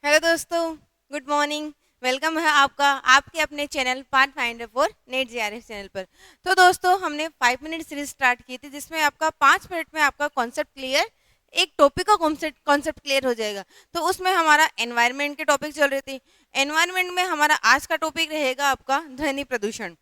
Hello दोस्तों, good morning. Welcome है आपका आपके अपने channel path finder for net GRF channel पर। तो दोस्तों, हमने 5 मिनट सीरीज स्टार्ट की थी जिसमें आपका 5 मिनट में आपका कॉन्सेप्ट क्लियर, एक टॉपिक का कॉन्सेप्ट क्लियर हो जाएगा। तो उसमें हमारा एनवायरनमेंट के टॉपिक चल रही थी। एनवायरनमेंट में हमारा आज का टॉपिक रहेगा आपका ध्वनि प्रदूषण।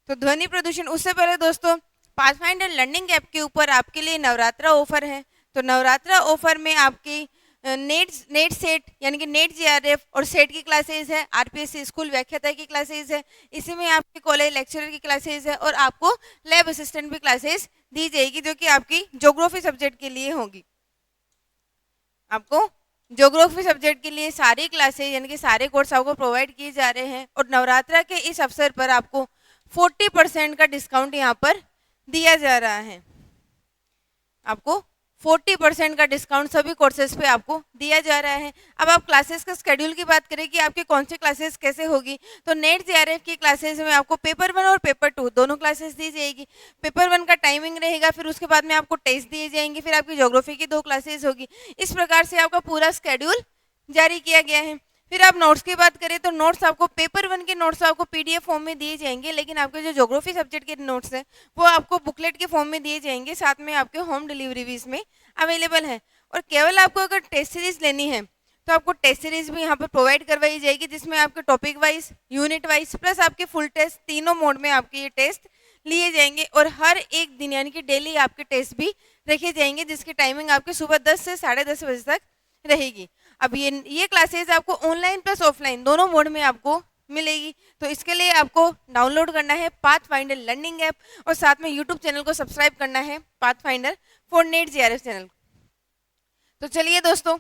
तो ध्वनि प्रदूषण, उससे पहले दोस्तों, पाथफाइंडर लर्निंग ऐप के ऊपर आपके लिए नवरात्रा ऑफर है। तो नवरात्रा ऑफर में आपकी नेट सेट यानी कि नेट जीआरएफ और सेट की क्लासेस है, आरपीएससी स्कूल व्याख्याता की क्लासेस है, इसी में आपके कॉलेज लेक्चरर की क्लासेस है और आपको लैब असिस्टेंट भी क्लासेस दी जाएगी जो कि आपकी ज्योग्राफी सब्जेक्ट के लिए होगी। आपको ज्योग्राफी सब्जेक्ट के लिए सारी क्लासेस यानी कि सारे कोर्स आपको प्रोवाइड किए जा रहे हैं और नवरात्रा के इस अवसर पर आपको 40% का डिस्काउंट यहाँ पर दिया जा रहा है। आपको 40% का डिस्काउंट सभी कोर्सेज पे आपको दिया जा रहा है। अब आप क्लासेस का शेड्यूल की बात करें कि आपके कौन सी क्लासेस कैसे होगी, तो नेट जीआरएफ की क्लासेस में आपको पेपर 1 और पेपर 2 दोनों क्लासेस दी जाएगी। पेपर 1 का टाइमिंग रहेगा, फिर उसके बाद में आपको टेस्ट दिए जाएंगे, फिर आपकी ज्योग्राफी की 2 क्लासेस होगी। इस प्रकार से आपका पूरा शेड्यूल जारी किया गया है। फिर आप नोट्स की बात करें तो नोट्स आपको पेपर 1 के नोट्स आपको पीडीएफ फॉर्म में दिए जाएंगे, लेकिन आपके जो ज्योग्राफी सब्जेक्ट के नोट्स हैं वो आपको बुकलेट के फॉर्म में दिए जाएंगे, साथ में आपके होम डिलीवरी भी इसमें अवेलेबल है। और केवल आपको अगर टेस्ट सीरीज लेनी है तो आपको टेस्ट सीरीज भी यहाँ पर प्रोवाइड करवाई जाएगी, जिसमें आपके topic wise, unit wise plus आपके फुल टेस्ट तीनों मोड में आपके ये टेस्ट लिए जाएंगे और हर एक दिन यानी कि डेली आपके टेस्ट भी रखे जाएंगे, जिसकी टाइमिंग आपके सुबह 10 से 10:30 बजे तक रहेगी। अब ये क्लासेस आपको ऑनलाइन प्लस ऑफलाइन दोनों मोड में आपको मिलेगी। तो इसके लिए आपको डाउनलोड करना है पाथ फाइंडर लर्निंग ऐप और साथ में यूट्यूब चैनल को सब्सक्राइब करना है path finder for net GRF channel. तो चलिए दोस्तों,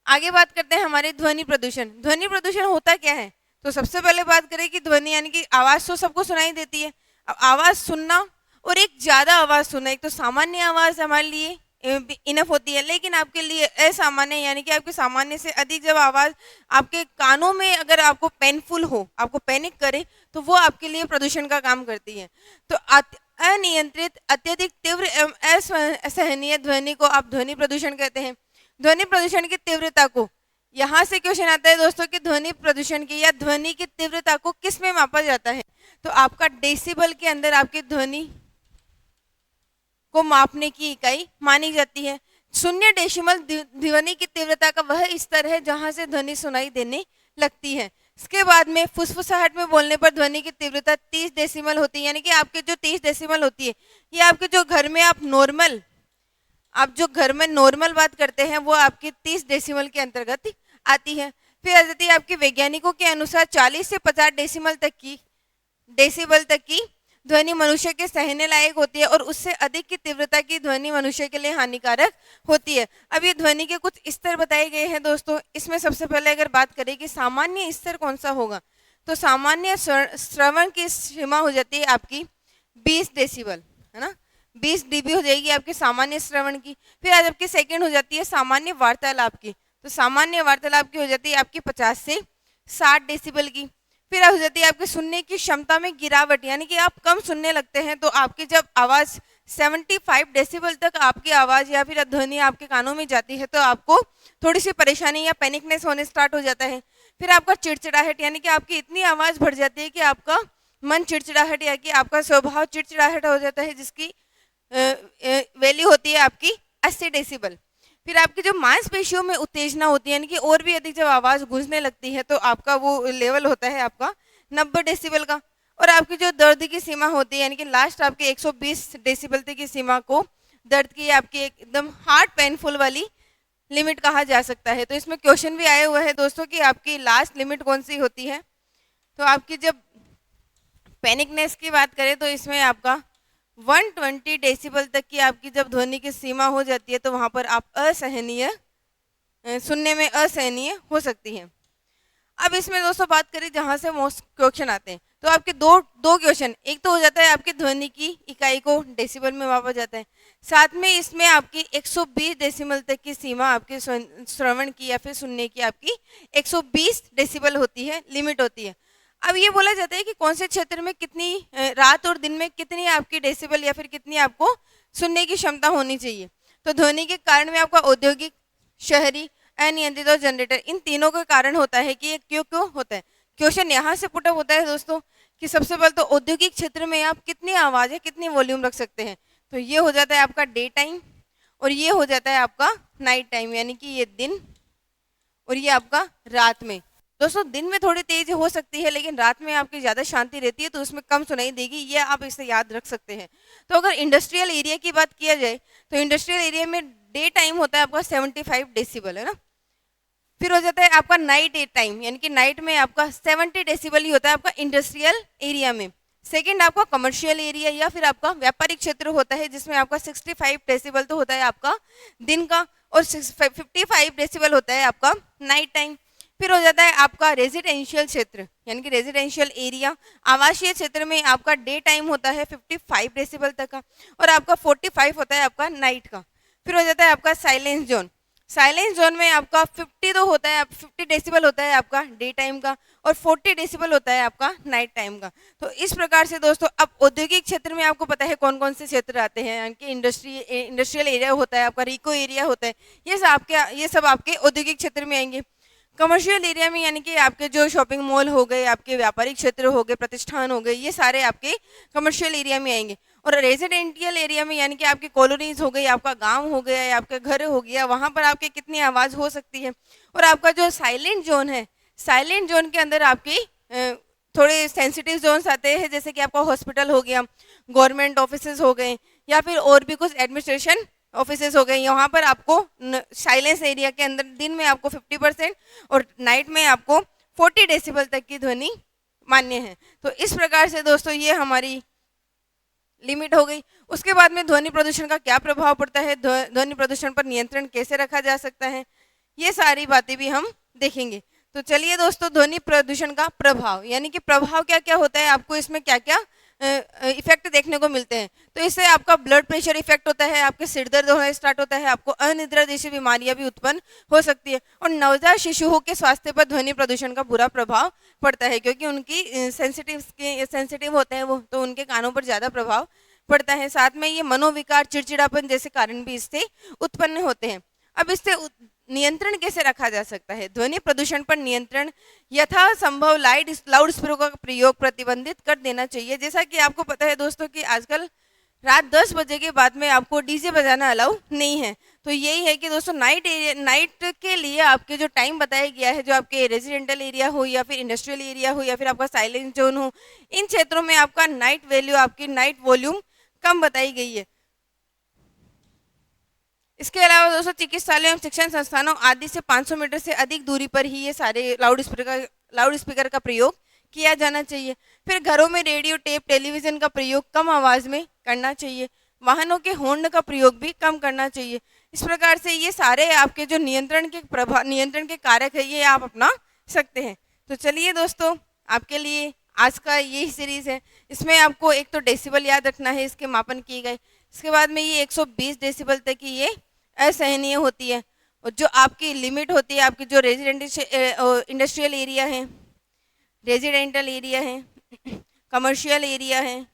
आगे बात करते हैं हमारे ध्वनि प्रदूषण। ध्वनि प्रदूषण होता क्या है? तो सबसे पहले बात करें कि ध्वनि यानी कि आवाज़ तो सबको सुनाई देती है। अब आवाज़ सुनना और एक ज़्यादा आवाज़ सुनना, एक तो सामान्य आवाज़ हमारे लिए इनफ होती है, लेकिन आपके लिए असामान्य यानी कि आपके सामान्य से अधिक जब आवाज़ आपके कानों में अगर आपको पेनफुल हो, आपको पैनिक करे, तो वो आपके लिए प्रदूषण का काम करती है। तो अनियंत्रित, अत्यधिक तीव्र एवं असहनीय ध्वनि को आप ध्वनि प्रदूषण कहते हैं। ध्वनि प्रदूषण की तीव्रता को, यहाँ से क्वेश्चन आता है दोस्तों कि ध्वनि प्रदूषण की या ध्वनि की तीव्रता को किस में मापा जाता है? तो आपका डेसिबल के अंदर आपकी ध्वनि को मापने की इकाई मानी जाती है। 0 डेसिमल ध्वनि की तीव्रता का वह स्तर है जहां से ध्वनि सुनाई देने लगती है। इसके बाद में फुसफुसाहट में बोलने पर ध्वनि की तीव्रता 30 डेसिमल होती है, यानी कि आपके जो 30 डेसिमल होती है, ये आपके जो घर में आप जो घर में नॉर्मल बात करते हैं वो आपकी 30 डेसिमल के अंतर्गत आती है। फिर आ जाती है आपके वैज्ञानिकों के अनुसार 40 से 50 डेसिबल तक की ध्वनि मनुष्य के सहने लायक होती है और उससे अधिक की तीव्रता की ध्वनि मनुष्य के लिए हानिकारक होती है। अब ये ध्वनि के कुछ स्तर बताए गए हैं दोस्तों। इसमें सबसे पहले अगर बात करें कि सामान्य स्तर कौन सा होगा, तो सामान्य श्रवण की सीमा हो जाती है आपकी 20 डेसिबल, है ना, 20 डीबी हो जाएगी आपके सामान्य श्रवण की। फिर आज आपकी सेकेंड हो जाती है सामान्य वार्तालाप की, तो सामान्य वार्तालाप की हो जाती है आपकी 50 से 60 डेसिबल की। फिर हो जाती है आपके सुनने की क्षमता में गिरावट, यानी कि आप कम सुनने लगते हैं, तो आपकी जब आवाज़ 75 डेसिबल तक आपकी आवाज़ या फिर ध्वनि आपके कानों में जाती है तो आपको थोड़ी सी परेशानी या पैनिकनेस होने स्टार्ट हो जाता है। फिर आपका चिड़चिड़ाहट, यानी कि आपकी इतनी आवाज़ बढ़ जाती है कि आपका मन चिड़चिड़ाहट या कि आपका स्वभाव चिड़चिड़ाहट हो जाता है, जिसकी वैल्यू होती है आपकी 80 डेसिबल। फिर आपकी जो मांसपेशियों में उत्तेजना होती है, यानी कि और भी अधिक जब आवाज़ गूंजने लगती है तो आपका वो लेवल होता है आपका 90 डेसिबल का। और आपकी जो दर्द की सीमा होती है, यानी कि लास्ट आपके 120 डेसिबल तक की सीमा को दर्द की आपकी एकदम हार्ट पेनफुल वाली लिमिट कहा जा सकता है। तो इसमें क्वेश्चन भी आया हुआ है दोस्तों कि आपकी लास्ट लिमिट कौन सी होती है। तो आपकी जब पैनिकनेस की बात करें तो इसमें आपका 120 डेसिबल तक की आपकी जब ध्वनि की सीमा हो जाती है तो वहाँ पर आप सुनने में असहनीय हो सकती है। अब इसमें दोस्तों बात करें जहाँ से मोस्ट क्वेश्चन आते हैं, तो आपके दो दो क्वेश्चन, एक तो हो जाता है आपकी ध्वनि की इकाई को डेसिबल में मापा जाता है, साथ में इसमें आपकी 120 डेसिबल तक की सीमा आपके श्रवण की या फिर सुनने की आपकी 120 डेसिबल होती है, लिमिट होती है। अब ये बोला जाता है कि कौन से क्षेत्र में कितनी रात और दिन में कितनी आपकी डेसिबल या फिर कितनी आपको सुनने की क्षमता होनी चाहिए। तो ध्वनि के कारण में आपका औद्योगिक, शहरी, अनियंत्रित और जनरेटर, इन तीनों के कारण होता है कि ये क्यों क्यों होता है। क्वेश्चन यहाँ से पुटअप होता है दोस्तों कि सबसे पहले तो औद्योगिक क्षेत्र में आप कितनी आवाज़ कितनी वॉल्यूम रख सकते हैं। तो ये हो जाता है आपका डे टाइम और ये हो जाता है आपका नाइट टाइम, यानी कि ये दिन और ये आपका रात में। दोस्तों दिन में थोड़ी तेज हो सकती है लेकिन रात में आपकी ज़्यादा शांति रहती है तो उसमें कम सुनाई देगी, ये आप इसे याद रख सकते हैं। तो अगर इंडस्ट्रियल एरिया की बात किया जाए तो इंडस्ट्रियल एरिया में डे टाइम होता है आपका 75 डेसिबल, है ना। फिर हो जाता है आपका नाइट टाइम, यानी कि नाइट में आपका 70 डेसिबल ही होता है आपका इंडस्ट्रियल एरिया में। सेकंड आपका कमर्शियल एरिया या फिर आपका व्यापारिक क्षेत्र होता है जिसमें आपका 65 डेसिबल तो होता है आपका दिन का और 55 डेसिबल होता है आपका नाइट टाइम। फिर हो जाता है आपका रेजिडेंशियल क्षेत्र, यानी कि रेजिडेंशियल एरिया आवासीय क्षेत्र में आपका डे टाइम होता है 55 डेसिबल तक का और आपका 45 होता है आपका नाइट का। फिर हो जाता है आपका साइलेंस जोन, साइलेंस जोन में आपका 50 तो होता है 50 डेसिबल होता है आपका डे टाइम का और 40 डेसिबल होता है आपका नाइट टाइम का। तो इस प्रकार से दोस्तों अब औद्योगिक क्षेत्र में आपको पता है कौन कौन से क्षेत्र आते हैं, यानी कि इंडस्ट्रियल एरिया होता है आपका, रिको एरिया होता है, ये सब आपके औद्योगिक क्षेत्र में आएंगे। कमर्शियल एरिया में यानी कि आपके जो शॉपिंग मॉल हो गए, आपके व्यापारिक क्षेत्र हो गए, प्रतिष्ठान हो गए, ये सारे आपके कमर्शियल एरिया में आएंगे। और रेजिडेंशियल एरिया में यानी कि आपकी कॉलोनीज हो गई, आपका गांव हो गया या आपका घर हो गया, वहाँ पर आपकी कितनी आवाज़ हो सकती है। और आपका जो साइलेंट जोन है, साइलेंट जोन के अंदर आपकी थोड़े सेंसिटिव जोन्स आते हैं, जैसे कि आपका हॉस्पिटल हो गया, गवर्नमेंट ऑफिसेज हो गए या फिर और भी कुछ एडमिनिस्ट्रेशन ऑफिसेज हो गए। यहाँ पर आपको साइलेंस एरिया के अंदर दिन में आपको 50% और नाइट में आपको 40 डेसिबल तक की ध्वनि मान्य है। तो इस प्रकार से दोस्तों ये हमारी लिमिट हो गई। उसके बाद में ध्वनि प्रदूषण का क्या प्रभाव पड़ता है, ध्वनि प्रदूषण पर नियंत्रण कैसे रखा जा सकता है, ये सारी बातें भी हम देखेंगे। तो चलिए दोस्तों, ध्वनि प्रदूषण का प्रभाव यानी कि प्रभाव क्या क्या होता है, आपको इसमें क्या क्या इफेक्ट देखने को मिलते हैं। तो इससे आपका ब्लड प्रेशर इफेक्ट होता है, आपके सिर दर्द होना स्टार्ट होता है, आपको अनिद्रा जैसी बीमारियां भी उत्पन्न हो सकती है और नवजात शिशुओं के स्वास्थ्य पर ध्वनि प्रदूषण का बुरा प्रभाव पड़ता है, क्योंकि उनकी सेंसिटिव होते हैं वो, तो उनके कानों पर ज़्यादा प्रभाव पड़ता है। साथ में ये मनोविकार, चिड़चिड़ापन जैसे कारण भी इससे उत्पन्न होते हैं। अब इससे नियंत्रण कैसे रखा जा सकता है, ध्वनि प्रदूषण पर नियंत्रण यथासंभव लाउड स्पीकर का प्रयोग प्रतिबंधित कर देना चाहिए। जैसा कि आपको पता है दोस्तों कि आजकल रात 10 बजे के बाद में आपको डीजे बजाना अलाउ नहीं है। तो यही है कि दोस्तों नाइट के लिए आपके जो टाइम बताया गया है, जो आपके रेजिडेंशियल एरिया हो या फिर इंडस्ट्रियल एरिया हो या फिर आपका साइलेंस जोन हो, इन क्षेत्रों में आपका नाइट वैल्यू, आपकी नाइट वॉल्यूम कम बताई गई है। इसके अलावा दोस्तों चिकित्सालयों एवं शिक्षण संस्थानों आदि से 500 मीटर से अधिक दूरी पर ही ये सारे लाउड स्पीकर का प्रयोग किया जाना चाहिए। फिर घरों में रेडियो, टेप, टेलीविजन का प्रयोग कम आवाज़ में करना चाहिए। वाहनों के हॉर्न का प्रयोग भी कम करना चाहिए। इस प्रकार से ये सारे आपके जो नियंत्रण के कारक है, ये आप अपना सकते हैं। तो चलिए दोस्तों, आपके लिए आज का यही सीरीज़ है। इसमें आपको एक तो डेसिबल याद रखना है, इसके मापन किए गए। इसके बाद में ये 120 डेसिबल तक की ये असहनीय होती है और जो आपकी लिमिट होती है, आपकी जो इंडस्ट्रियल एरिया है, रेजिडेंटल एरिया है, कमर्शियल एरिया है,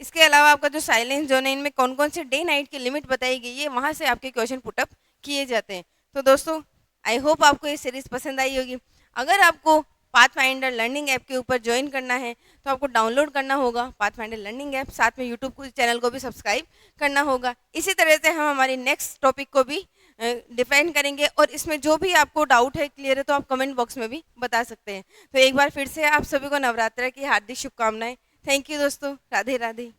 इसके अलावा आपका जो साइलेंस जोन है, इनमें कौन कौन से डे नाइट की लिमिट बताई गई है, वहाँ से आपके क्वेश्चन पुटअप किए जाते हैं। तो दोस्तों आई होप आपको ये सीरीज़ पसंद आई होगी। अगर आपको पाथफाइंडर लर्निंग ऐप के ऊपर ज्वाइन करना है तो आपको डाउनलोड करना होगा पाथफाइंडर लर्निंग ऐप, साथ में यूट्यूब चैनल को भी सब्सक्राइब करना होगा। इसी तरह से हम हमारी नेक्स्ट टॉपिक को भी डिफाइन करेंगे और इसमें जो भी आपको डाउट है, क्लियर है, तो आप कमेंट बॉक्स में भी बता सकते हैं। तो एक बार फिर से आप सभी को नवरात्र की हार्दिक शुभकामनाएं। थैंक यू दोस्तों, राधे राधे।